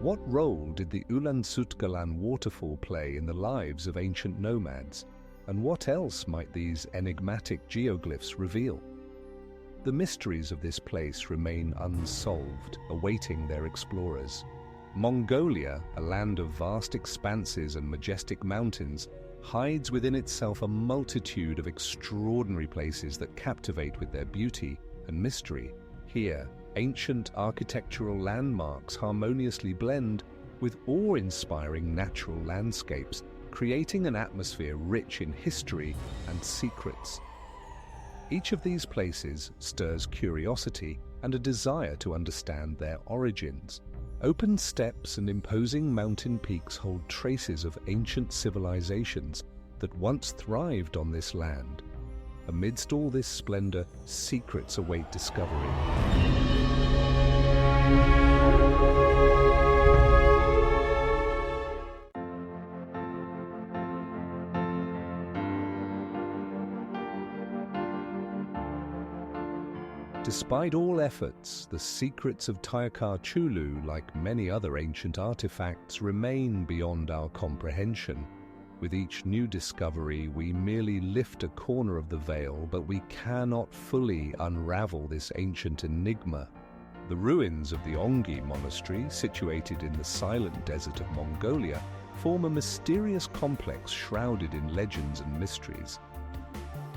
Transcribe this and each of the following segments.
What role did the Ulan waterfall play in the lives of ancient nomads? And what else might these enigmatic geoglyphs reveal? The mysteries of this place remain unsolved, awaiting their explorers. Mongolia, a land of vast expanses and majestic mountains, hides within itself a multitude of extraordinary places that captivate with their beauty and mystery. Here, ancient architectural landmarks harmoniously blend with awe-inspiring natural landscapes, creating an atmosphere rich in history and secrets. Each of these places stirs curiosity and a desire to understand their origins. Open steppes and imposing mountain peaks hold traces of ancient civilizations that once thrived on this land. Amidst all this splendor, secrets await discovery. Despite all efforts, the secrets of Tayakar Chulu, like many other ancient artifacts, remain beyond our comprehension. With each new discovery, we merely lift a corner of the veil, but we cannot fully unravel this ancient enigma. The ruins of the Ongi monastery, situated in the silent desert of Mongolia, form a mysterious complex shrouded in legends and mysteries.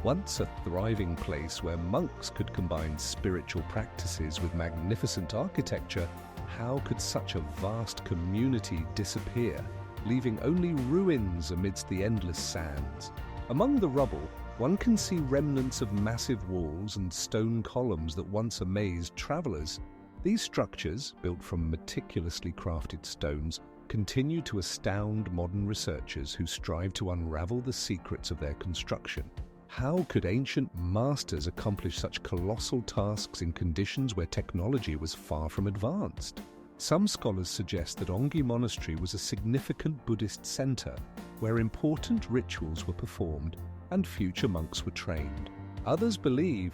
Once a thriving place where monks could combine spiritual practices with magnificent architecture, how could such a vast community disappear, leaving only ruins amidst the endless sands? Among the rubble, one can see remnants of massive walls and stone columns that once amazed travelers. These structures, built from meticulously crafted stones, continue to astound modern researchers who strive to unravel the secrets of their construction. How could ancient masters accomplish such colossal tasks in conditions where technology was far from advanced? Some scholars suggest that Ongi Monastery was a significant Buddhist center where important rituals were performed and future monks were trained. Others believe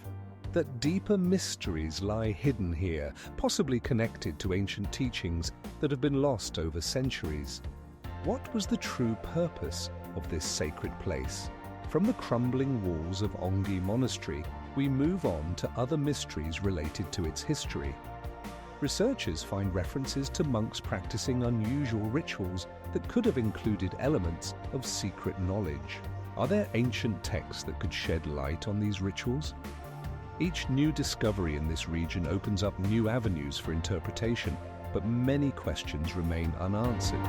that deeper mysteries lie hidden here, possibly connected to ancient teachings that have been lost over centuries. What was the true purpose of this sacred place? From the crumbling walls of Ongi Monastery, we move on to other mysteries related to its history. Researchers find references to monks practicing unusual rituals that could have included elements of secret knowledge. Are there ancient texts that could shed light on these rituals? Each new discovery in this region opens up new avenues for interpretation, but many questions remain unanswered.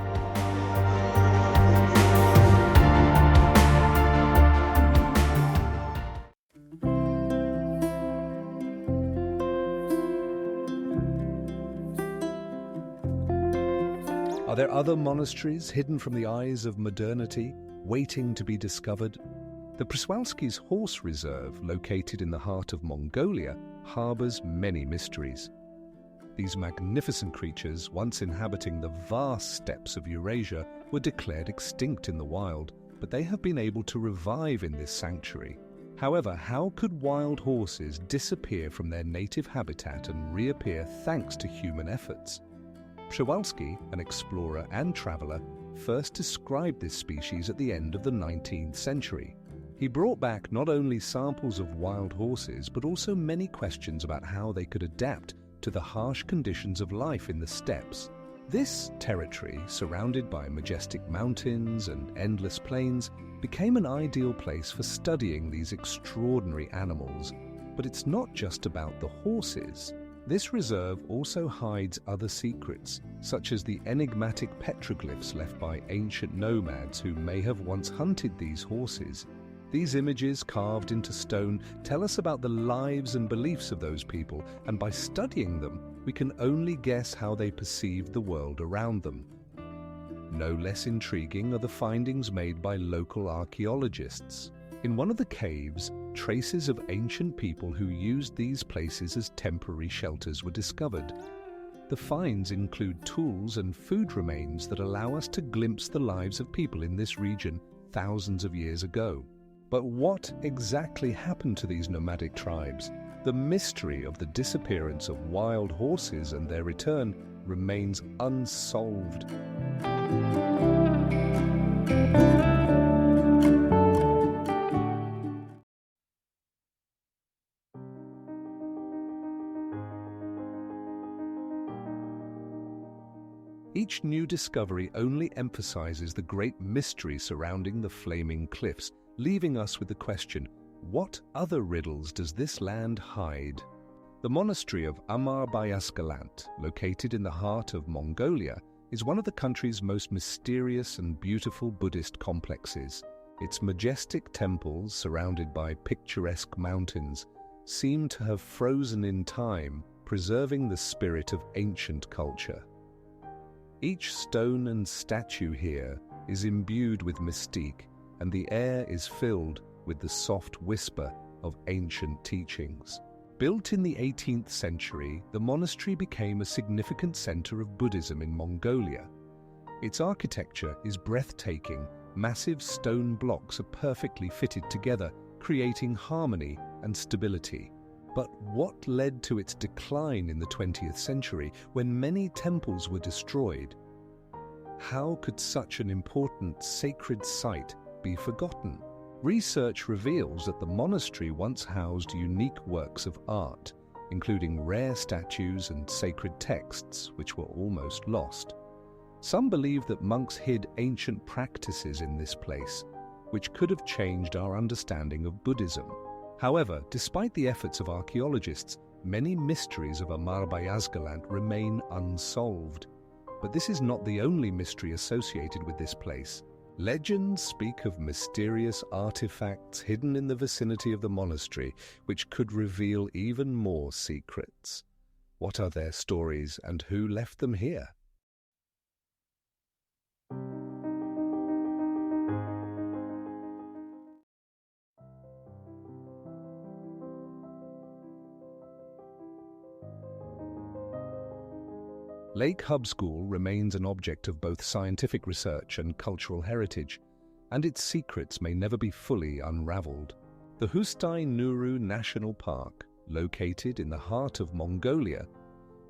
Are there other monasteries hidden from the eyes of modernity, waiting to be discovered? The Przewalski's Horse Reserve, located in the heart of Mongolia, harbors many mysteries. These magnificent creatures, once inhabiting the vast steppes of Eurasia, were declared extinct in the wild, but they have been able to revive in this sanctuary. However, how could wild horses disappear from their native habitat and reappear thanks to human efforts? Przewalski, an explorer and traveler, first described this species at the end of the 19th century. He brought back not only samples of wild horses, but also many questions about how they could adapt to the harsh conditions of life in the steppes. This territory, surrounded by majestic mountains and endless plains, became an ideal place for studying these extraordinary animals. But it's not just about the horses. This reserve also hides other secrets, such as the enigmatic petroglyphs left by ancient nomads who may have once hunted these horses. These images, carved into stone, tell us about the lives and beliefs of those people, and by studying them, we can only guess how they perceived the world around them. No less intriguing are the findings made by local archaeologists. In one of the caves, traces of ancient people who used these places as temporary shelters were discovered. The finds include tools and food remains that allow us to glimpse the lives of people in this region thousands of years ago. But what exactly happened to these nomadic tribes? The mystery of the disappearance of wild horses and their return remains unsolved. Each new discovery only emphasizes the great mystery surrounding the flaming cliffs, leaving us with the question, what other riddles does this land hide? The monastery of Amarbayasgalant, located in the heart of Mongolia, is one of the country's most mysterious and beautiful Buddhist complexes. Its majestic temples, surrounded by picturesque mountains, seem to have frozen in time, preserving the spirit of ancient culture. Each stone and statue here is imbued with mystique, and the air is filled with the soft whisper of ancient teachings. Built in the 18th century, the monastery became a significant center of Buddhism in Mongolia. Its architecture is breathtaking. Massive stone blocks are perfectly fitted together, creating harmony and stability. But what led to its decline in the 20th century when many temples were destroyed? How could such an important sacred site be forgotten? Research reveals that the monastery once housed unique works of art, including rare statues and sacred texts, which were almost lost. Some believe that monks hid ancient practices in this place, which could have changed our understanding of Buddhism. However, despite the efforts of archaeologists, many mysteries of Amarbayasgalant remain unsolved. But this is not the only mystery associated with this place. Legends speak of mysterious artifacts hidden in the vicinity of the monastery, which could reveal even more secrets. What are their stories, and who left them here? Lake Hubschool remains an object of both scientific research and cultural heritage, and its secrets may never be fully unraveled. The Hustai Nuru National Park, located in the heart of Mongolia,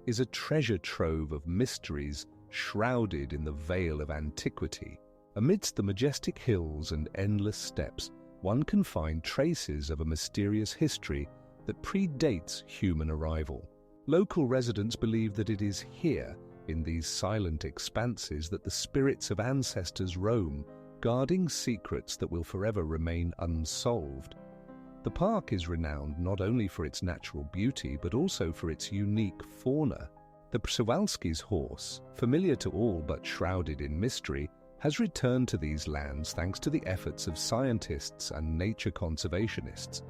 is a treasure trove of mysteries shrouded in the veil of antiquity. Amidst the majestic hills and endless steppes, one can find traces of a mysterious history that predates human arrival. Local residents believe that it is here, in these silent expanses, that the spirits of ancestors roam, guarding secrets that will forever remain unsolved. The park is renowned not only for its natural beauty, but also for its unique fauna. The Przewalski's horse, familiar to all but shrouded in mystery, has returned to these lands thanks to the efforts of scientists and nature conservationists.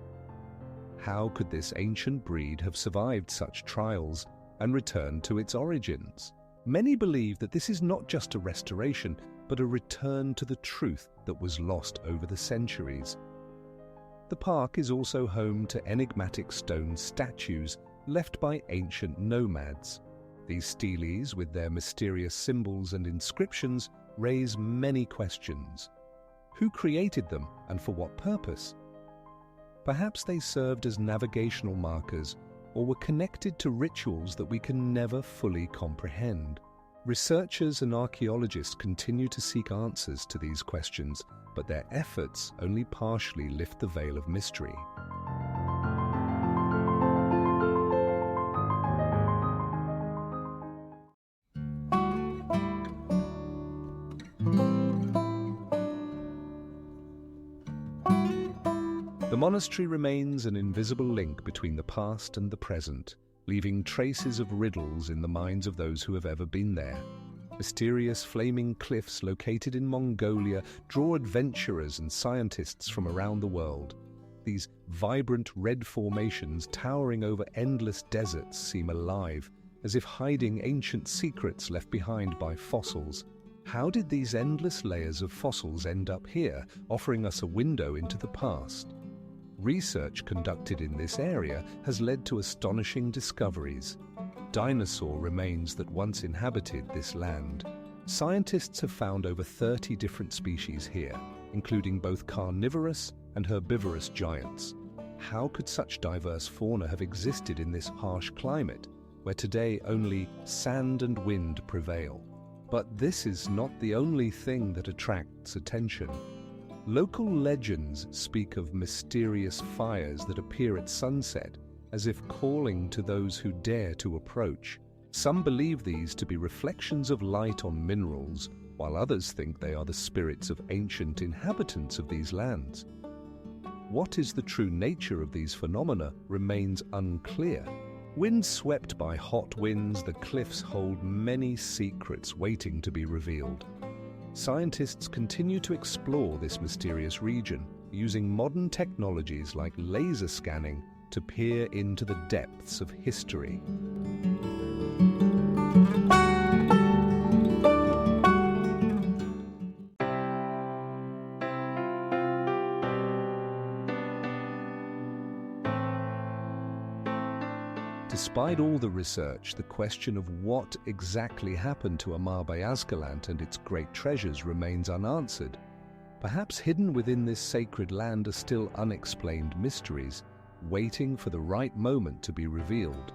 How could this ancient breed have survived such trials and returned to its origins? Many believe that this is not just a restoration, but a return to the truth that was lost over the centuries. The park is also home to enigmatic stone statues left by ancient nomads. These steles, with their mysterious symbols and inscriptions, raise many questions. Who created them, and for what purpose? Perhaps they served as navigational markers or were connected to rituals that we can never fully comprehend. Researchers and archaeologists continue to seek answers to these questions, but their efforts only partially lift the veil of mystery. The monastery remains an invisible link between the past and the present, leaving traces of riddles in the minds of those who have ever been there. Mysterious flaming cliffs located in Mongolia draw adventurers and scientists from around the world. These vibrant red formations towering over endless deserts seem alive, as if hiding ancient secrets left behind by fossils. How did these endless layers of fossils end up here, offering us a window into the past? Research conducted in this area has led to astonishing discoveries. Dinosaur remains that once inhabited this land. Scientists have found over 30 different species here, including both carnivorous and herbivorous giants. How could such diverse fauna have existed in this harsh climate? where today only sand and wind prevail. But this is not the only thing that attracts attention. Local legends speak of mysterious fires that appear at sunset, as if calling to those who dare to approach. Some believe these to be reflections of light on minerals, while others think they are the spirits of ancient inhabitants of these lands. What is the true nature of these phenomena remains unclear. Windswept by hot winds, the cliffs hold many secrets waiting to be revealed. Scientists continue to explore this mysterious region, using modern technologies like laser scanning to peer into the depths of history. Despite all the research, the question of what exactly happened to Amabayazgalant and its great treasures remains unanswered. Perhaps hidden within this sacred land are still unexplained mysteries, waiting for the right moment to be revealed.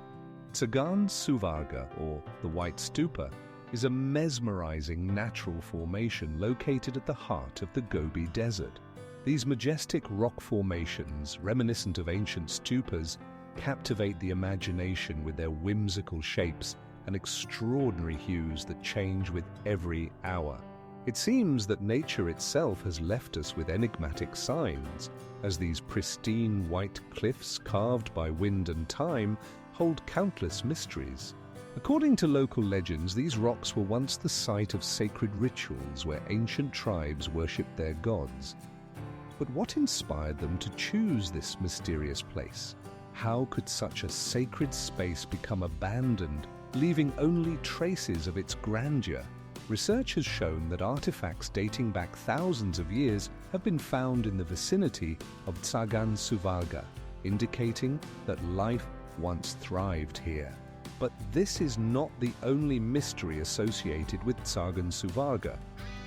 Tsagan Suvarga, or the White Stupa, is a mesmerizing natural formation located at the heart of the Gobi Desert. These majestic rock formations, reminiscent of ancient stupas, captivate the imagination with their whimsical shapes and extraordinary hues that change with every hour. It seems that nature itself has left us with enigmatic signs, as these pristine white cliffs carved by wind and time hold countless mysteries. According to local legends, these rocks were once the site of sacred rituals where ancient tribes worshipped their gods. But what inspired them to choose this mysterious place? How could such a sacred space become abandoned, leaving only traces of its grandeur? Research has shown that artifacts dating back thousands of years have been found in the vicinity of Tsagan Suvarga, indicating that life once thrived here. But this is not the only mystery associated with Tsagan Suvarga.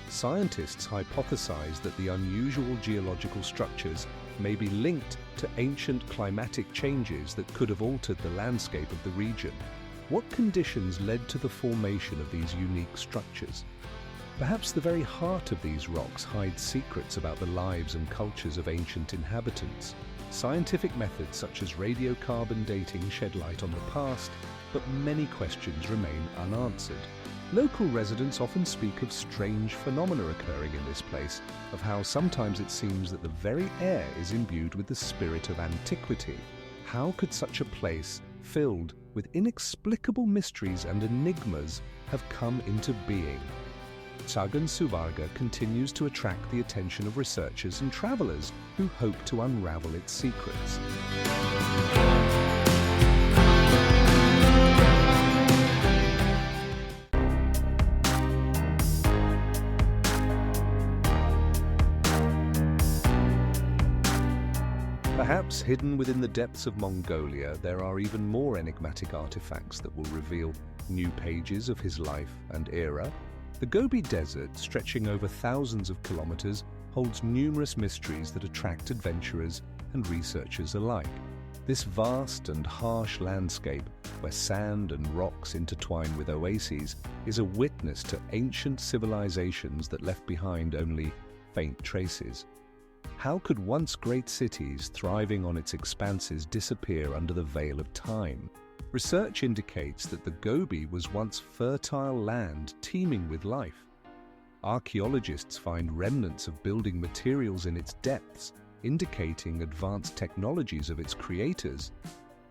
Scientists hypothesize that the unusual geological structures may be linked to ancient climatic changes that could have altered the landscape of the region. What conditions led to the formation of these unique structures? Perhaps the very heart of these rocks hides secrets about the lives and cultures of ancient inhabitants. Scientific methods such as radiocarbon dating shed light on the past, but many questions remain unanswered. Local residents often speak of strange phenomena occurring in this place, of how sometimes it seems that the very air is imbued with the spirit of antiquity. How could such a place, filled with inexplicable mysteries and enigmas, have come into being? Tsagan Suvarga continues to attract the attention of researchers and travelers who hope to unravel its secrets. Perhaps hidden within the depths of Mongolia, there are even more enigmatic artifacts that will reveal new pages of his life and era. The Gobi Desert, stretching over thousands of kilometers, holds numerous mysteries that attract adventurers and researchers alike. This vast and harsh landscape, where sand and rocks intertwine with oases, is a witness to ancient civilizations that left behind only faint traces. How could once great cities thriving on its expanses disappear under the veil of time? Research indicates that the Gobi was once fertile land teeming with life. Archaeologists find remnants of building materials in its depths, indicating advanced technologies of its creators.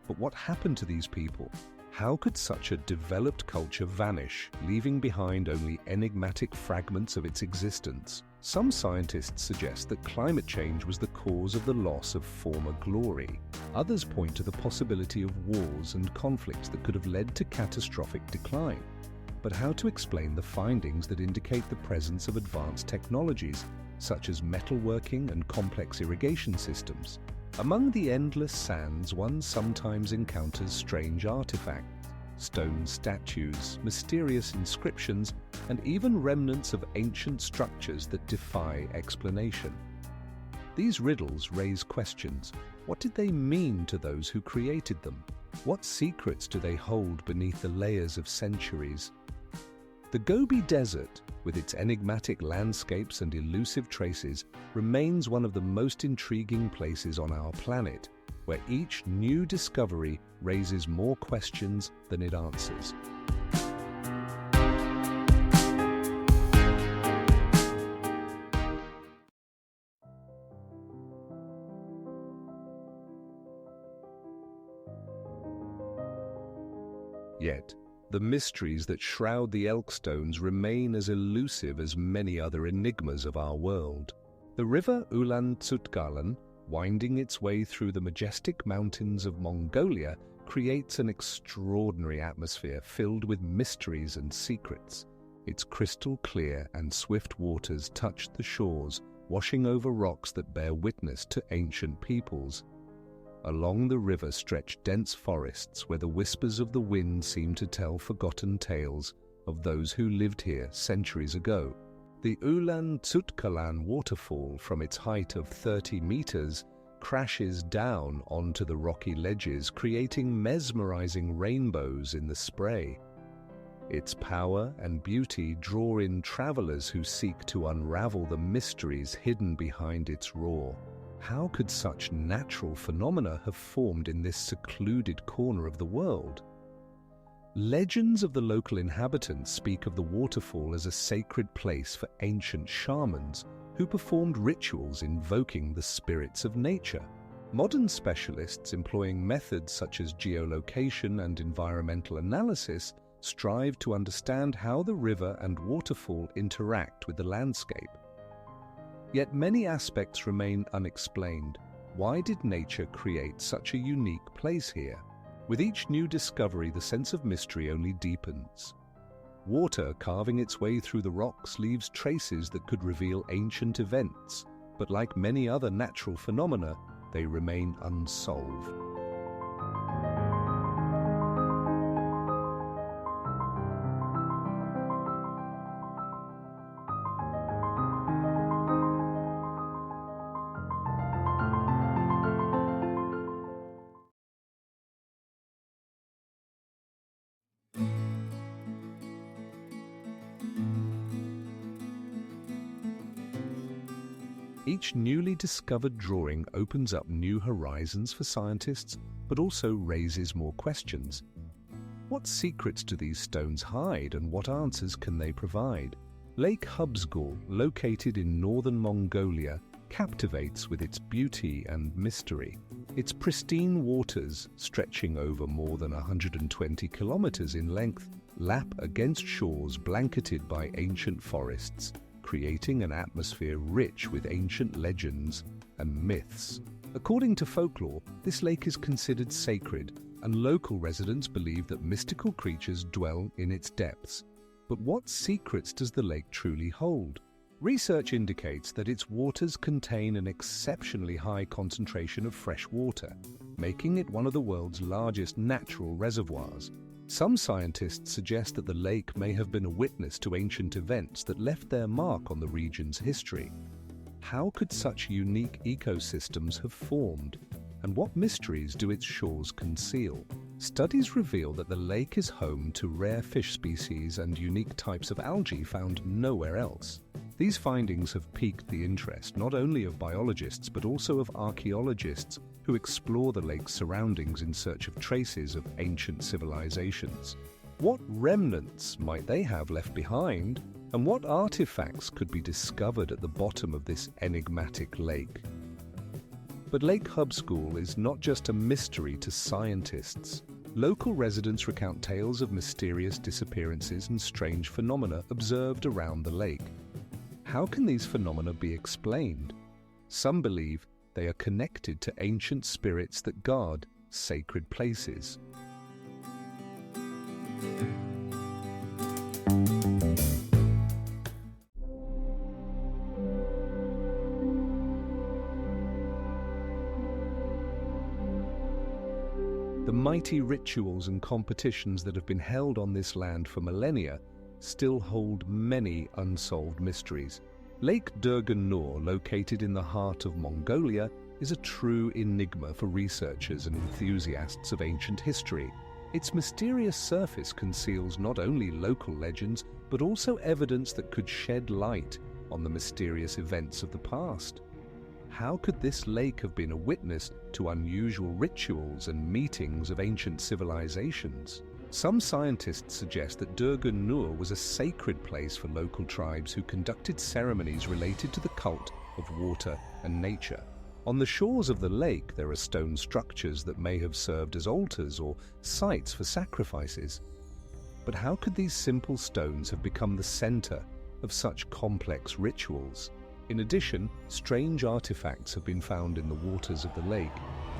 But what happened to these people? How could such a developed culture vanish, leaving behind only enigmatic fragments of its existence? Some scientists suggest that climate change was the cause of the loss of former glory. Others point to the possibility of wars and conflicts that could have led to catastrophic decline. But how to explain the findings that indicate the presence of advanced technologies, such as metalworking and complex irrigation systems? Among the endless sands, one sometimes encounters strange artifacts. Stone statues, mysterious inscriptions, and even remnants of ancient structures that defy explanation. These riddles raise questions. What did they mean to those who created them? What secrets do they hold beneath the layers of centuries? The Gobi Desert, with its enigmatic landscapes and elusive traces, remains one of the most intriguing places on our planet, where each new discovery raises more questions than it answers. Yet, the mysteries that shroud the Elkstones remain as elusive as many other enigmas of our world. The river Ulan Tsutgalan, winding its way through the majestic mountains of Mongolia, creates an extraordinary atmosphere filled with mysteries and secrets. Its crystal clear and swift waters touch the shores, washing over rocks that bear witness to ancient peoples. Along the river stretch dense forests where the whispers of the wind seem to tell forgotten tales of those who lived here centuries ago. The Ulan Tsutgalan waterfall, from its height of 30 meters, crashes down onto the rocky ledges, creating mesmerizing rainbows in the spray. Its power and beauty draw in travelers who seek to unravel the mysteries hidden behind its roar. How could such natural phenomena have formed in this secluded corner of the world? Legends of the local inhabitants speak of the waterfall as a sacred place for ancient shamans who performed rituals invoking the spirits of nature. Modern specialists employing methods such as geolocation and environmental analysis strive to understand how the river and waterfall interact with the landscape. Yet many aspects remain unexplained. Why did nature create such a unique place here? With each new discovery, the sense of mystery only deepens. Water carving its way through the rocks leaves traces that could reveal ancient events, but like many other natural phenomena, they remain unsolved. Each newly discovered drawing opens up new horizons for scientists, but also raises more questions. What secrets do these stones hide, and what answers can they provide? Lake Hubsgol, located in northern Mongolia, captivates with its beauty and mystery. Its pristine waters, stretching over more than 120 kilometers in length, lap against shores blanketed by ancient forests, creating an atmosphere rich with ancient legends and myths. According to folklore, this lake is considered sacred, and local residents believe that mystical creatures dwell in its depths. But what secrets does the lake truly hold? Research indicates that its waters contain an exceptionally high concentration of fresh water, making it one of the world's largest natural reservoirs. Some scientists suggest that the lake may have been a witness to ancient events that left their mark on the region's history. How could such unique ecosystems have formed? And what mysteries do its shores conceal? Studies reveal that the lake is home to rare fish species and unique types of algae found nowhere else. These findings have piqued the interest not only of biologists but also of archaeologists who explore the lake's surroundings in search of traces of ancient civilizations. What remnants might they have left behind, and what artifacts could be discovered at the bottom of this enigmatic lake? But Lake Hubsgol is not just a mystery to scientists. Local residents recount tales of mysterious disappearances and strange phenomena observed around the lake. How can these phenomena be explained? Some believe they are connected to ancient spirits that guard sacred places. The mighty rituals and competitions that have been held on this land for millennia still hold many unsolved mysteries. Lake Durgan Nur, located in the heart of Mongolia, is a true enigma for researchers and enthusiasts of ancient history. Its mysterious surface conceals not only local legends, but also evidence that could shed light on the mysterious events of the past. How could this lake have been a witness to unusual rituals and meetings of ancient civilizations? Some scientists suggest that Durgan Nur was a sacred place for local tribes who conducted ceremonies related to the cult of water and nature. On the shores of the lake, there are stone structures that may have served as altars or sites for sacrifices. But how could these simple stones have become the center of such complex rituals? In addition, strange artifacts have been found in the waters of the lake,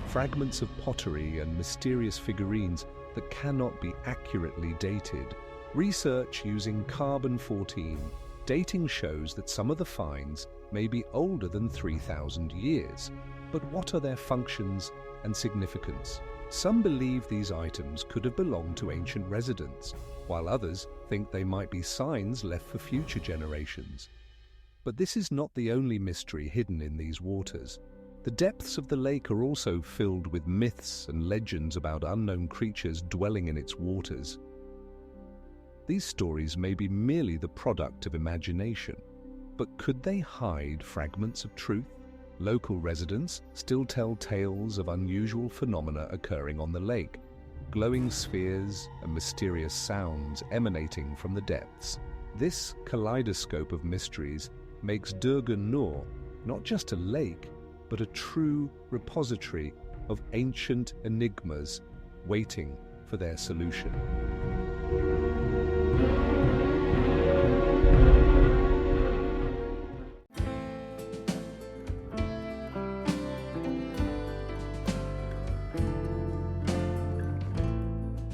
fragments of pottery and mysterious figurines that cannot be accurately dated. Research using carbon-14 dating shows that some of the finds may be older than 3,000 years. But what are their functions and significance? Some believe these items could have belonged to ancient residents, while others think they might be signs left for future generations. But this is not the only mystery hidden in these waters. The depths of the lake are also filled with myths and legends about unknown creatures dwelling in its waters. These stories may be merely the product of imagination, but could they hide fragments of truth? Local residents still tell tales of unusual phenomena occurring on the lake, glowing spheres and mysterious sounds emanating from the depths. This kaleidoscope of mysteries makes Durgan Nur not just a lake, but a true repository of ancient enigmas waiting for their solution.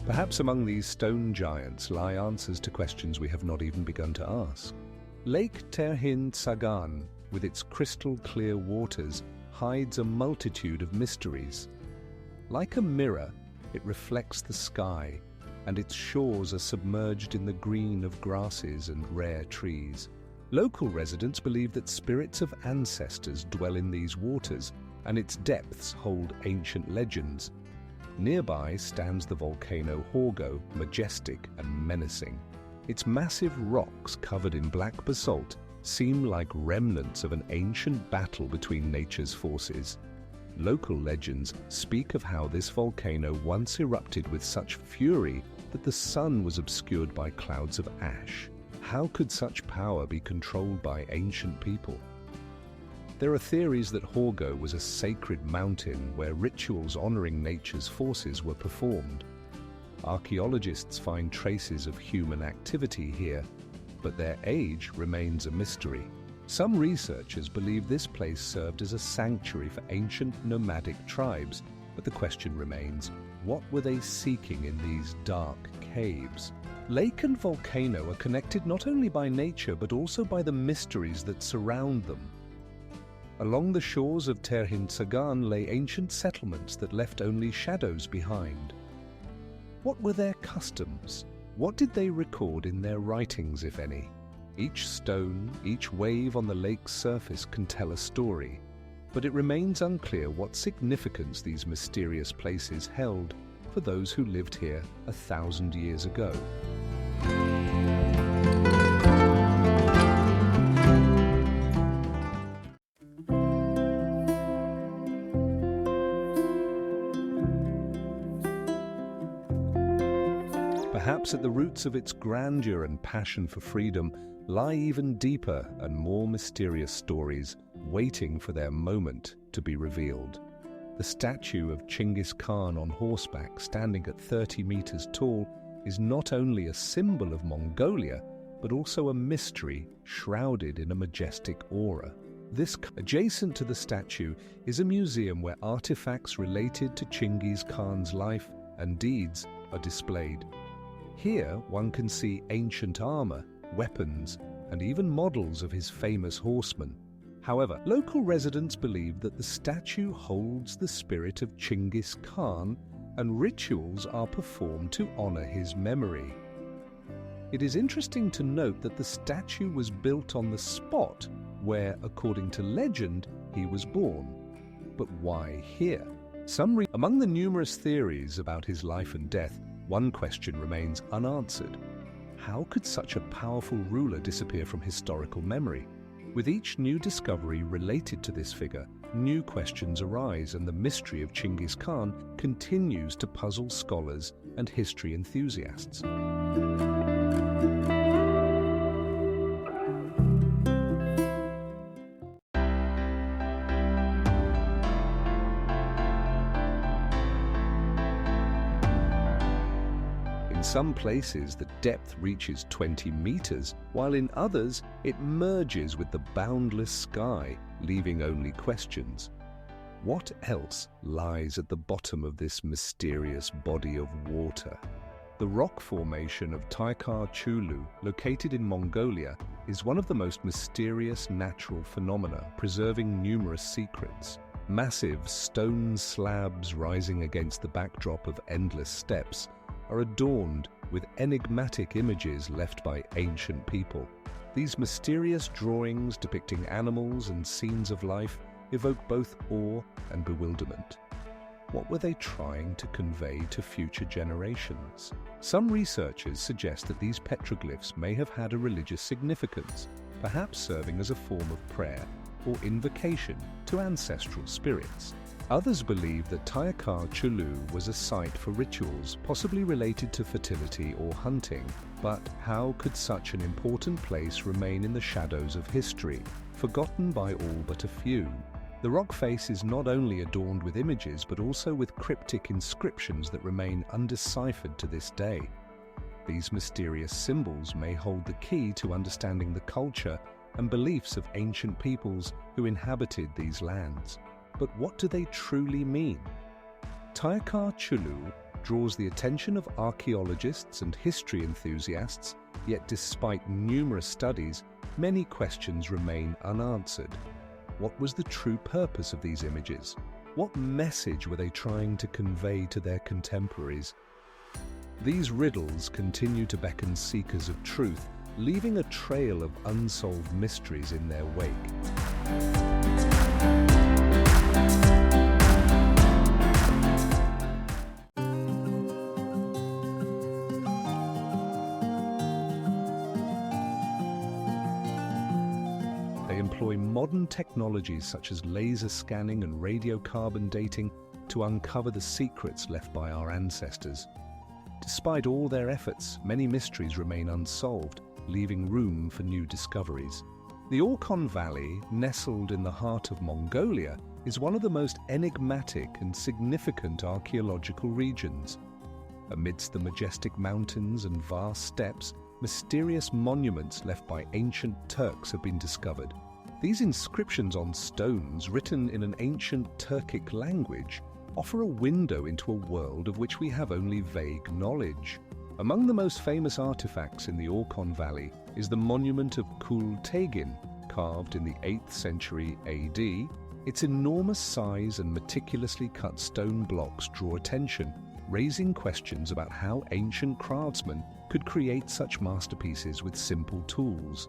Perhaps among these stone giants lie answers to questions we have not even begun to ask. Lake Terhin Tsagan, with its crystal-clear waters, hides a multitude of mysteries. Like a mirror, it reflects the sky, and its shores are submerged in the green of grasses and rare trees. Local residents believe that spirits of ancestors dwell in these waters, and its depths hold ancient legends. Nearby stands the volcano Horgo, majestic and menacing. Its massive rocks covered in black basalt seem like remnants of an ancient battle between nature's forces. Local legends speak of how this volcano once erupted with such fury that the sun was obscured by clouds of ash. How could such power be controlled by ancient people? There are theories that Horgo was a sacred mountain where rituals honoring nature's forces were performed. Archaeologists find traces of human activity here, but their age remains a mystery. Some researchers believe this place served as a sanctuary for ancient nomadic tribes, but the question remains, what were they seeking in these dark caves? Lake and volcano are connected not only by nature but also by the mysteries that surround them. Along the shores of Terhin Tsagan lay ancient settlements that left only shadows behind. What were their customs? What did they record in their writings, if any? Each stone, each wave on the lake's surface can tell a story, but it remains unclear what significance these mysterious places held for those who lived here 1,000 years ago. Perhaps at the roots of its grandeur and passion for freedom lie even deeper and more mysterious stories waiting for their moment to be revealed. The statue of Chinggis Khan on horseback, standing at 30 meters tall, is not only a symbol of Mongolia, but also a mystery shrouded in a majestic aura. Adjacent to the statue is a museum where artifacts related to Chinggis Khan's life and deeds are displayed. Here, one can see ancient armor, weapons, and even models of his famous horsemen. However, local residents believe that the statue holds the spirit of Chinggis Khan and rituals are performed to honor his memory. It is interesting to note that the statue was built on the spot where, according to legend, he was born. But why here? Among the numerous theories about his life and death, one question remains unanswered. How could such a powerful ruler disappear from historical memory? With each new discovery related to this figure, new questions arise, and the mystery of Chinggis Khan continues to puzzle scholars and history enthusiasts. In some places, the depth reaches 20 meters, while in others, it merges with the boundless sky, leaving only questions. What else lies at the bottom of this mysterious body of water? The rock formation of Taykar Chulu, located in Mongolia, is one of the most mysterious natural phenomena, preserving numerous secrets. Massive stone slabs rising against the backdrop of endless steppes are adorned with enigmatic images left by ancient people. These mysterious drawings depicting animals and scenes of life evoke both awe and bewilderment. What were they trying to convey to future generations? Some researchers suggest that these petroglyphs may have had a religious significance, perhaps serving as a form of prayer or invocation to ancestral spirits. Others believe that Taykar Chulu was a site for rituals, possibly related to fertility or hunting. But how could such an important place remain in the shadows of history, forgotten by all but a few? The rock face is not only adorned with images, but also with cryptic inscriptions that remain undeciphered to this day. These mysterious symbols may hold the key to understanding the culture and beliefs of ancient peoples who inhabited these lands. But what do they truly mean? Taykar Chulu draws the attention of archaeologists and history enthusiasts, yet despite numerous studies, many questions remain unanswered. What was the true purpose of these images? What message were they trying to convey to their contemporaries? These riddles continue to beckon seekers of truth, leaving a trail of unsolved mysteries in their wake. They employ modern technologies such as laser scanning and radiocarbon dating to uncover the secrets left by our ancestors. Despite all their efforts, many mysteries remain unsolved, leaving room for new discoveries. The Orkhon Valley, nestled in the heart of Mongolia, is one of the most enigmatic and significant archaeological regions. Amidst the majestic mountains and vast steppes, mysterious monuments left by ancient Turks have been discovered. These inscriptions on stones, written in an ancient Turkic language, offer a window into a world of which we have only vague knowledge. Among the most famous artifacts in the Orkhon Valley is the monument of Kul Tegin, carved in the 8th century AD. Its enormous size and meticulously cut stone blocks draw attention, raising questions about how ancient craftsmen could create such masterpieces with simple tools.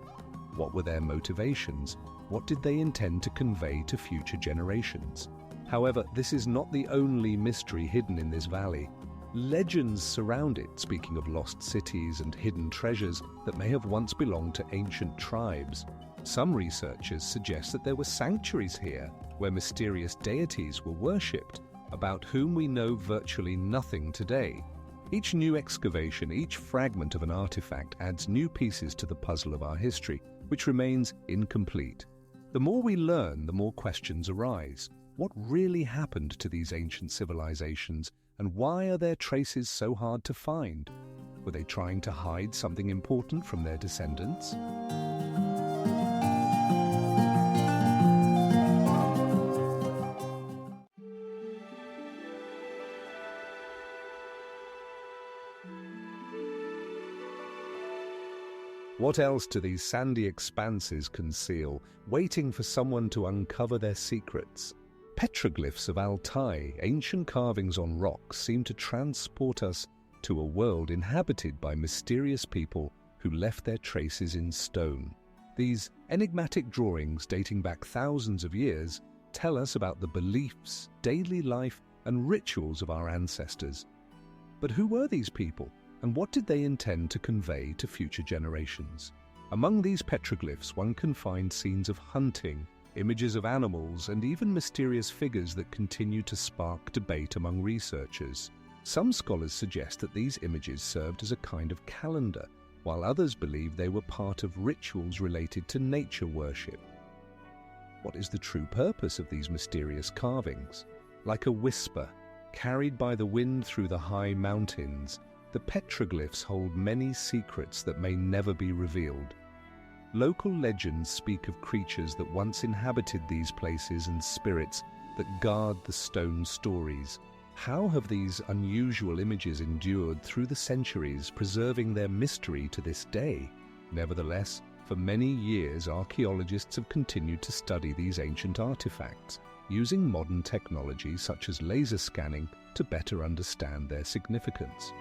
What were their motivations? What did they intend to convey to future generations? However, this is not the only mystery hidden in this valley. Legends surround it, speaking of lost cities and hidden treasures that may have once belonged to ancient tribes. Some researchers suggest that there were sanctuaries here, where mysterious deities were worshipped, about whom we know virtually nothing today. Each new excavation, each fragment of an artifact adds new pieces to the puzzle of our history, which remains incomplete. The more we learn, the more questions arise. What really happened to these ancient civilizations, and why are their traces so hard to find? Were they trying to hide something important from their descendants? What else do these sandy expanses conceal, waiting for someone to uncover their secrets? Petroglyphs of Altai, ancient carvings on rock, seem to transport us to a world inhabited by mysterious people who left their traces in stone. These enigmatic drawings dating back thousands of years tell us about the beliefs, daily life, and rituals of our ancestors. But who were these people, and what did they intend to convey to future generations? Among these petroglyphs, one can find scenes of hunting, images of animals, and even mysterious figures that continue to spark debate among researchers. Some scholars suggest that these images served as a kind of calendar, while others believe they were part of rituals related to nature worship. What is the true purpose of these mysterious carvings? Like a whisper, carried by the wind through the high mountains, the petroglyphs hold many secrets that may never be revealed. Local legends speak of creatures that once inhabited these places and spirits that guard the stone stories. How have these unusual images endured through the centuries, preserving their mystery to this day? Nevertheless, for many years, archaeologists have continued to study these ancient artifacts, using modern technology such as laser scanning to better understand their significance.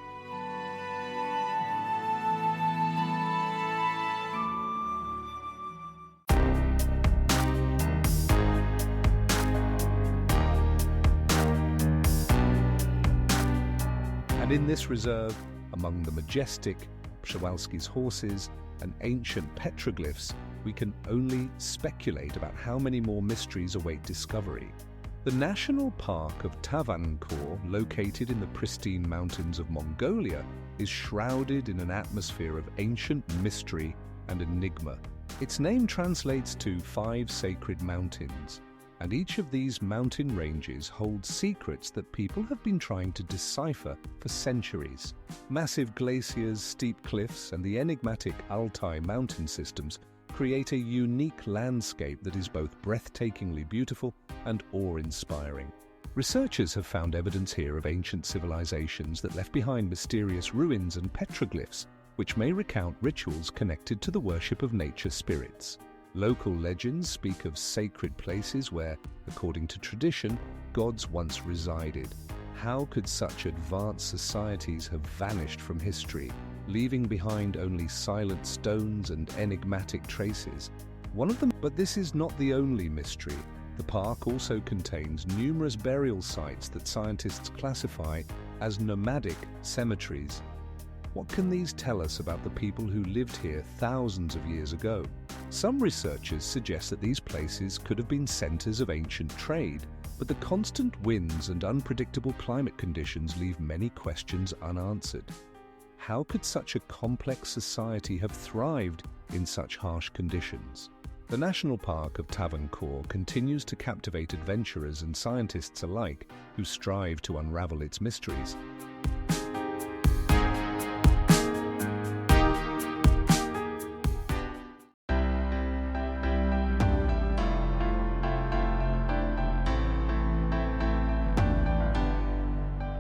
And in this reserve, among the majestic Przewalski's horses and ancient petroglyphs, we can only speculate about how many more mysteries await discovery. The National Park of Travancore, located in the pristine mountains of Mongolia, is shrouded in an atmosphere of ancient mystery and enigma. Its name translates to 5 sacred mountains, and each of these mountain ranges holds secrets that people have been trying to decipher for centuries. Massive glaciers, steep cliffs, and the enigmatic Altai mountain systems create a unique landscape that is both breathtakingly beautiful and awe-inspiring. Researchers have found evidence here of ancient civilizations that left behind mysterious ruins and petroglyphs, which may recount rituals connected to the worship of nature spirits. Local legends speak of sacred places where, according to tradition, gods once resided. How could such advanced societies have vanished from history, leaving behind only silent stones and enigmatic traces? But this is not the only mystery. The park also contains numerous burial sites that scientists classify as nomadic cemeteries. What can these tell us about the people who lived here thousands of years ago? Some researchers suggest that these places could have been centers of ancient trade, but the constant winds and unpredictable climate conditions leave many questions unanswered. How could such a complex society have thrived in such harsh conditions? The National Park of Travancore continues to captivate adventurers and scientists alike who strive to unravel its mysteries.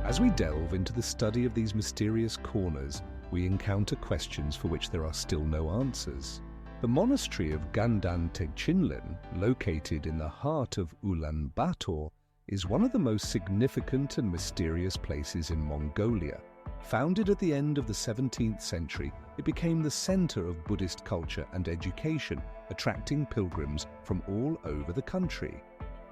As we delve into the study of these mysterious corners, we encounter questions for which there are still no answers. The monastery of Gandan Tegchinlen, located in the heart of Ulaanbaatar, is one of the most significant and mysterious places in Mongolia. Founded at the end of the 17th century, it became the center of Buddhist culture and education, attracting pilgrims from all over the country.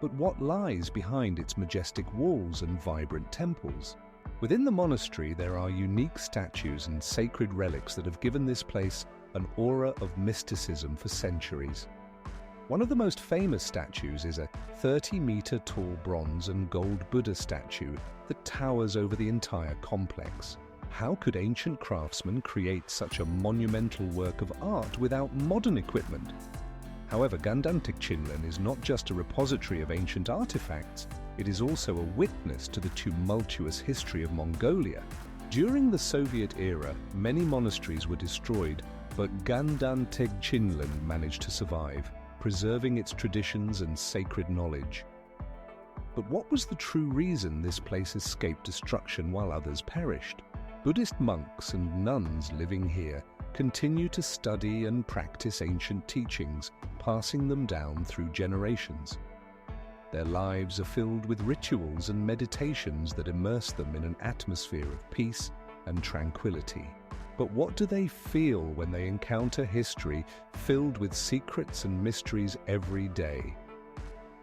But what lies behind its majestic walls and vibrant temples? Within the monastery, there are unique statues and sacred relics that have given this place an aura of mysticism for centuries. One of the most famous statues is a 30-meter tall bronze and gold Buddha statue that towers over the entire complex. How could ancient craftsmen create such a monumental work of art without modern equipment? However, Gandan Tegchinlen is not just a repository of ancient artifacts, it is also a witness to the tumultuous history of Mongolia. During the Soviet era, many monasteries were destroyed, but Gandan Tegchinlen managed to survive, preserving its traditions and sacred knowledge. But what was the true reason this place escaped destruction while others perished? Buddhist monks and nuns living here continue to study and practice ancient teachings, passing them down through generations. Their lives are filled with rituals and meditations that immerse them in an atmosphere of peace and tranquility. But what do they feel when they encounter history filled with secrets and mysteries every day?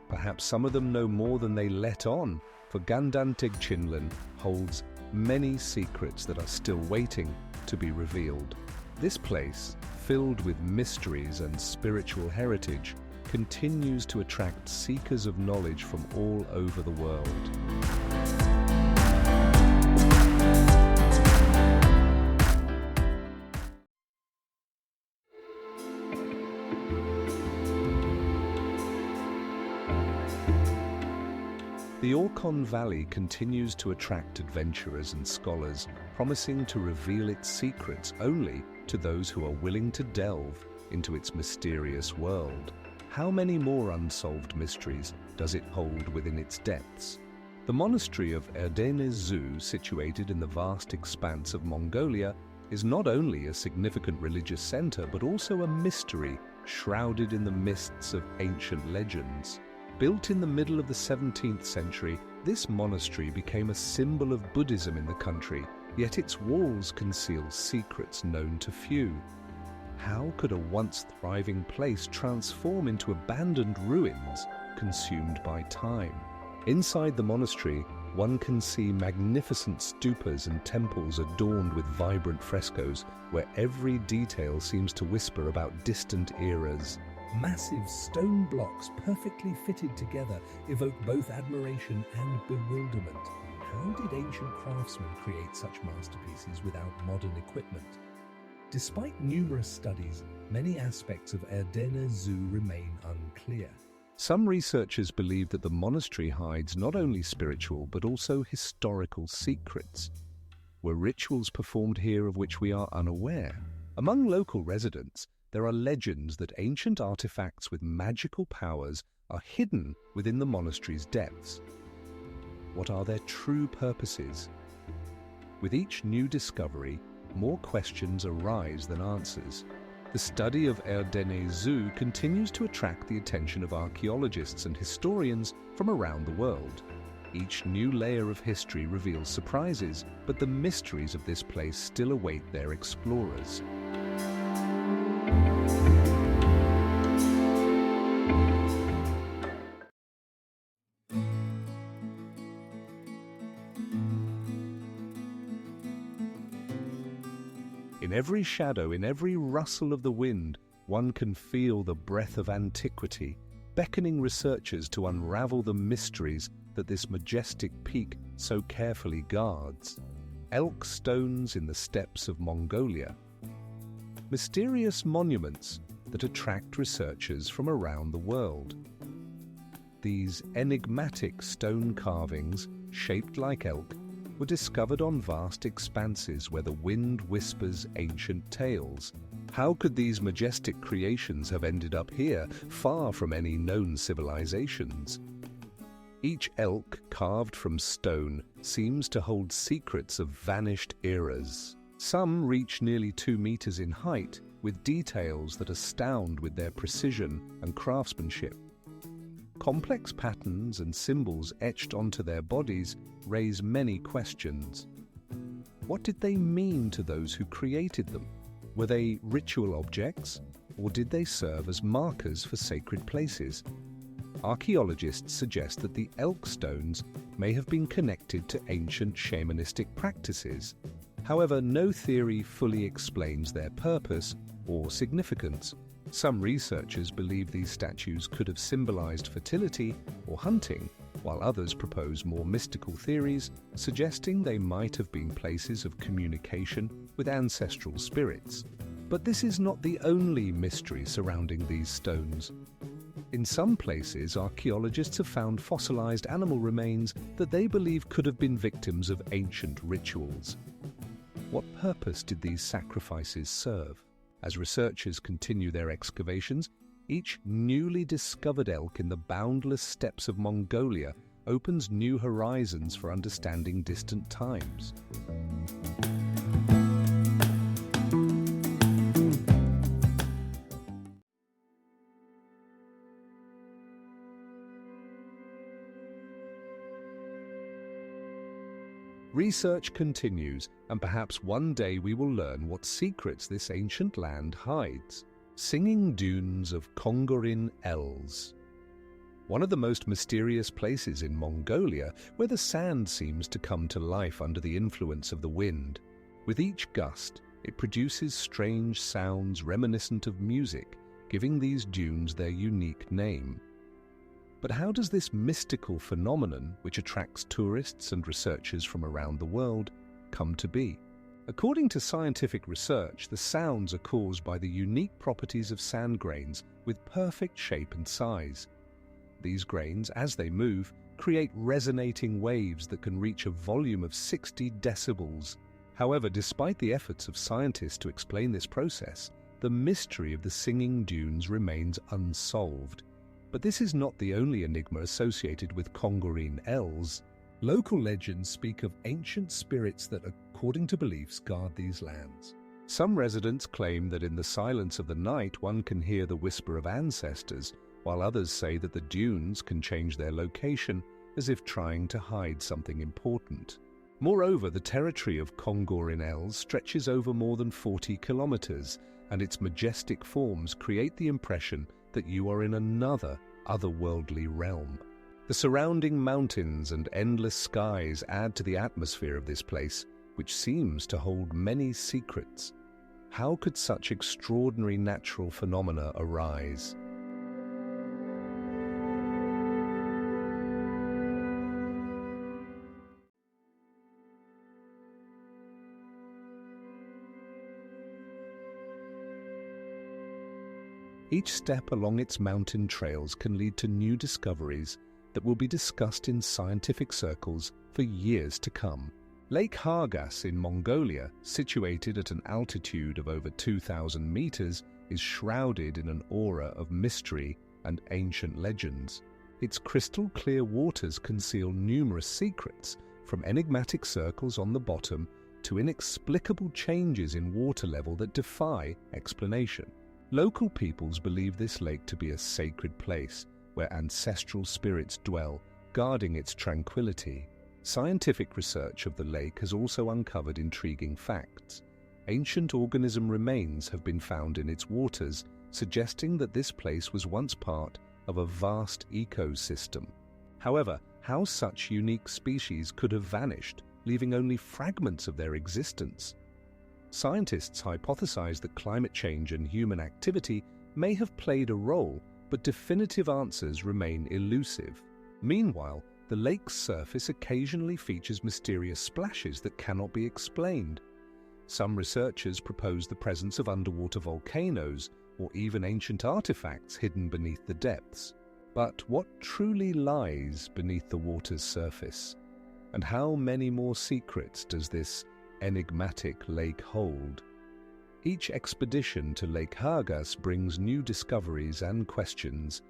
Perhaps some of them know more than they let on, for Gandantig Chinlen holds many secrets that are still waiting to be revealed. This place, filled with mysteries and spiritual heritage, continues to attract seekers of knowledge from all over the world. The Orkhon Valley continues to attract adventurers and scholars, promising to reveal its secrets only to those who are willing to delve into its mysterious world. How many more unsolved mysteries does it hold within its depths? The monastery of Erdene-Zu, situated in the vast expanse of Mongolia, is not only a significant religious center but also a mystery shrouded in the mists of ancient legends. Built in the middle of the 17th century, this monastery became a symbol of Buddhism in the country, yet its walls conceal secrets known to few. How could a once thriving place transform into abandoned ruins, consumed by time? Inside the monastery, one can see magnificent stupas and temples adorned with vibrant frescoes, where every detail seems to whisper about distant eras. Massive stone blocks perfectly fitted together evoke both admiration and bewilderment. How did ancient craftsmen create such masterpieces without modern equipment? Despite numerous studies, many aspects of Erdene-Zu remain unclear. Some researchers believe that the monastery hides not only spiritual but also historical secrets. Were rituals performed here of which we are unaware? Among local residents, there are legends that ancient artifacts with magical powers are hidden within the monastery's depths. What are their true purposes? With each new discovery, more questions arise than answers. The study of Erdene-Zu continues to attract the attention of archaeologists and historians from around the world. Each new layer of history reveals surprises, but the mysteries of this place still await their explorers. In every shadow, in every rustle of the wind, one can feel the breath of antiquity, beckoning researchers to unravel the mysteries that this majestic peak so carefully guards. Elk stones in the steppes of Mongolia. Mysterious monuments that attract researchers from around the world. These enigmatic stone carvings, shaped like elk, were discovered on vast expanses where the wind whispers ancient tales. How could these majestic creations have ended up here, far from any known civilizations? Each elk carved from stone seems to hold secrets of vanished eras. Some reach nearly 2 meters in height, with details that astound with their precision and craftsmanship. Complex patterns and symbols etched onto their bodies raise many questions. What did they mean to those who created them? Were they ritual objects, or did they serve as markers for sacred places? Archaeologists suggest that the elk stones may have been connected to ancient shamanistic practices. However, no theory fully explains their purpose or significance. Some researchers believe these statues could have symbolized fertility or hunting, while others propose more mystical theories, suggesting they might have been places of communication with ancestral spirits. But this is not the only mystery surrounding these stones. In some places, archaeologists have found fossilized animal remains that they believe could have been victims of ancient rituals. What purpose did these sacrifices serve? As researchers continue their excavations, each newly discovered elk in the boundless steppes of Mongolia opens new horizons for understanding distant times. Research continues, and perhaps one day we will learn what secrets this ancient land hides. Singing Dunes of Kongorin Els. One of the most mysterious places in Mongolia, where the sand seems to come to life under the influence of the wind. With each gust, it produces strange sounds reminiscent of music, giving these dunes their unique name. But how does this mystical phenomenon, which attracts tourists and researchers from around the world, come to be? According to scientific research, the sounds are caused by the unique properties of sand grains with perfect shape and size. These grains, as they move, create resonating waves that can reach a volume of 60 decibels. However, despite the efforts of scientists to explain this process, the mystery of the singing dunes remains unsolved. But this is not the only enigma associated with Kongorin Els. Local legends speak of ancient spirits that, according to beliefs, guard these lands. Some residents claim that in the silence of the night one can hear the whisper of ancestors, while others say that the dunes can change their location as if trying to hide something important. Moreover, the territory of Kongorin Els stretches over more than 40 kilometers, and its majestic forms create the impression that you are in another, otherworldly realm. The surrounding mountains and endless skies add to the atmosphere of this place, which seems to hold many secrets. How could such extraordinary natural phenomena arise? Each step along its mountain trails can lead to new discoveries that will be discussed in scientific circles for years to come. Lake Hargas in Mongolia, situated at an altitude of over 2,000 meters, is shrouded in an aura of mystery and ancient legends. Its crystal-clear waters conceal numerous secrets, from enigmatic circles on the bottom to inexplicable changes in water level that defy explanation. Local peoples believe this lake to be a sacred place where ancestral spirits dwell, guarding its tranquility. Scientific research of the lake has also uncovered intriguing facts. Ancient organism remains have been found in its waters, suggesting that this place was once part of a vast ecosystem. However, how such unique species could have vanished, leaving only fragments of their existence? Scientists hypothesize that climate change and human activity may have played a role, but definitive answers remain elusive. Meanwhile, the lake's surface occasionally features mysterious splashes that cannot be explained. Some researchers propose the presence of underwater volcanoes or even ancient artifacts hidden beneath the depths. But what truly lies beneath the water's surface? And how many more secrets does this enigmatic lake hold? Each expedition to Lake Hargas brings new discoveries and questions,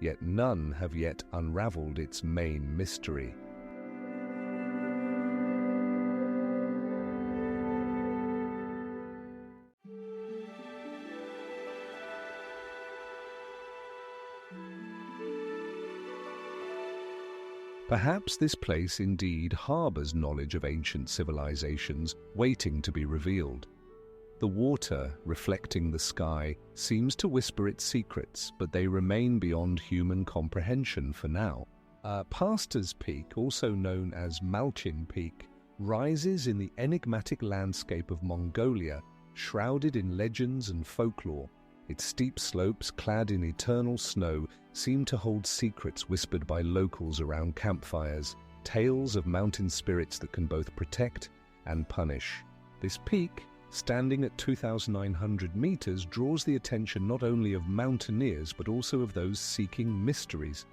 yet none have yet unraveled its main mystery. Perhaps this place indeed harbors knowledge of ancient civilizations waiting to be revealed. The water, reflecting the sky, seems to whisper its secrets, but they remain beyond human comprehension for now. Pastor's Peak, also known as Malchin Peak, rises in the enigmatic landscape of Mongolia, shrouded in legends and folklore. Its steep slopes, clad in eternal snow, seem to hold secrets whispered by locals around campfires, tales of mountain spirits that can both protect and punish. This peak, standing at 2,900 meters, draws the attention not only of mountaineers but also of those seeking mysteries.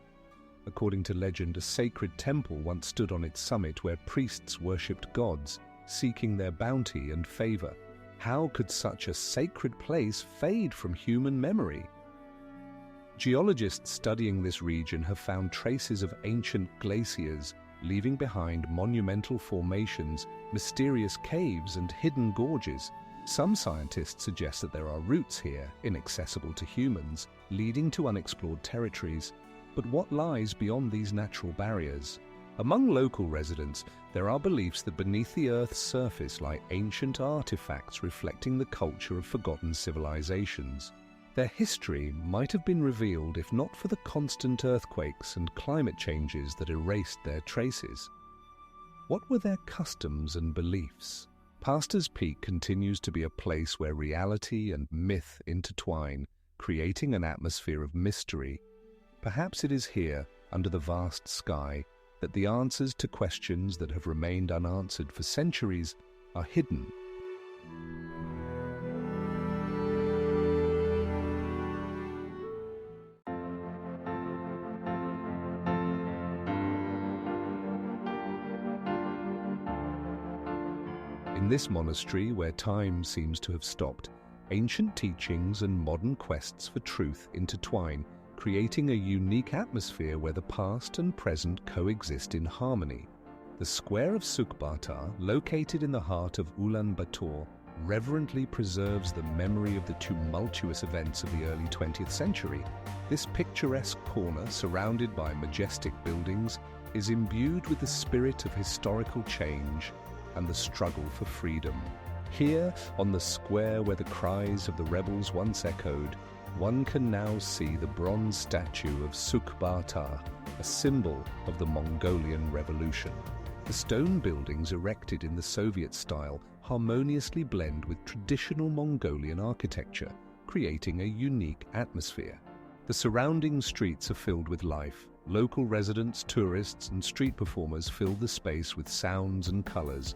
According to legend, a sacred temple once stood on its summit where priests worshipped gods, seeking their bounty and favor. How could such a sacred place fade from human memory? Geologists studying this region have found traces of ancient glaciers, leaving behind monumental formations, mysterious caves, and hidden gorges. Some scientists suggest that there are routes here, inaccessible to humans, leading to unexplored territories. But what lies beyond these natural barriers? Among local residents, there are beliefs that beneath the Earth's surface lie ancient artifacts reflecting the culture of forgotten civilizations. Their history might have been revealed if not for the constant earthquakes and climate changes that erased their traces. What were their customs and beliefs? Pastor's Peak continues to be a place where reality and myth intertwine, creating an atmosphere of mystery. Perhaps it is here, under the vast sky, that the answers to questions that have remained unanswered for centuries are hidden. In this monastery, where time seems to have stopped, ancient teachings and modern quests for truth intertwine, creating a unique atmosphere where the past and present coexist in harmony. The square of Sukhbatar, located in the heart of Ulaanbaatar, reverently preserves the memory of the tumultuous events of the early 20th century. This picturesque corner, surrounded by majestic buildings, is imbued with the spirit of historical change and the struggle for freedom. Here, on the square where the cries of the rebels once echoed, one can now see the bronze statue of Sukhbatar, a symbol of the Mongolian Revolution. The stone buildings erected in the Soviet style harmoniously blend with traditional Mongolian architecture, creating a unique atmosphere. The surrounding streets are filled with life. Local residents, tourists, and street performers fill the space with sounds and colors.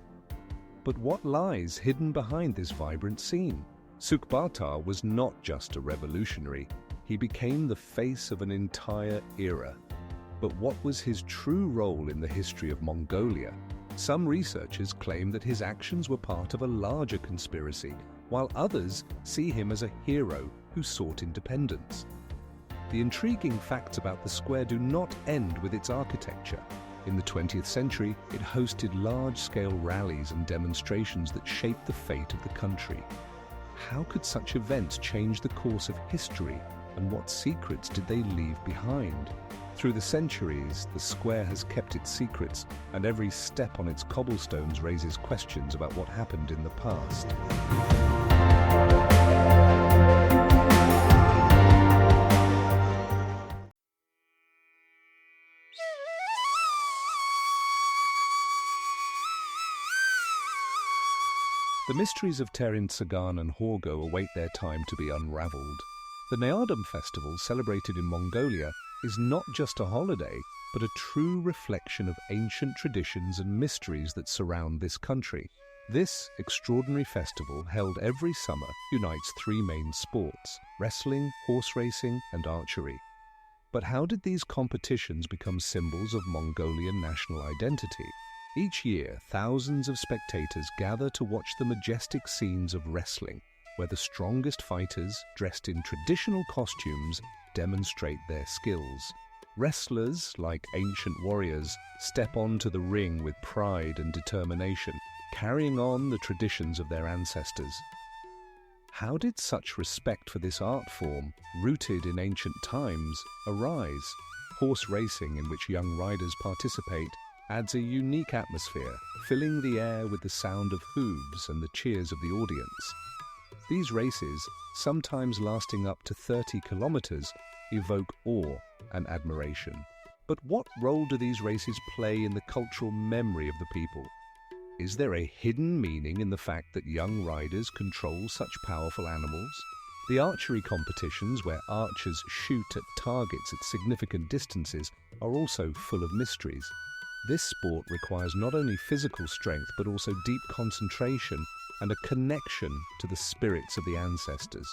But what lies hidden behind this vibrant scene? Sukhbatar was not just a revolutionary, he became the face of an entire era. But what was his true role in the history of Mongolia? Some researchers claim that his actions were part of a larger conspiracy, while others see him as a hero who sought independence. The intriguing facts about the square do not end with its architecture. In the 20th century, it hosted large-scale rallies and demonstrations that shaped the fate of the country. How could such events change the course of history, and what secrets did they leave behind? Through the centuries, the square has kept its secrets, and every step on its cobblestones raises questions about what happened in the past. The mysteries of Terin Tsagaan and Horgo await their time to be unraveled. The Neardam festival, celebrated in Mongolia, is not just a holiday, but a true reflection of ancient traditions and mysteries that surround this country. This extraordinary festival, held every summer, unites three main sports: wrestling, horse racing, and archery. But how did these competitions become symbols of Mongolian national identity? Each year, thousands of spectators gather to watch the majestic scenes of wrestling, where the strongest fighters, dressed in traditional costumes, demonstrate their skills. Wrestlers, like ancient warriors, step onto the ring with pride and determination, carrying on the traditions of their ancestors. How did such respect for this art form, rooted in ancient times, arise? Horse racing, in which young riders participate, adds a unique atmosphere, filling the air with the sound of hooves and the cheers of the audience. These races, sometimes lasting up to 30 kilometers, evoke awe and admiration. But what role do these races play in the cultural memory of the people? Is there a hidden meaning in the fact that young riders control such powerful animals? The archery competitions, where archers shoot at targets at significant distances, are also full of mysteries. This sport requires not only physical strength but also deep concentration and a connection to the spirits of the ancestors.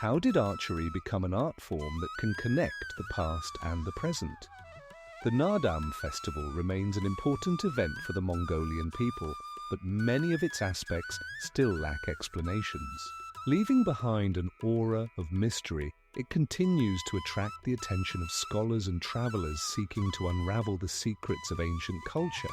How did archery become an art form that can connect the past and the present? The Neardam festival remains an important event for the Mongolian people, but many of its aspects still lack explanations. Leaving behind an aura of mystery, it continues to attract the attention of scholars and travelers seeking to unravel the secrets of ancient culture.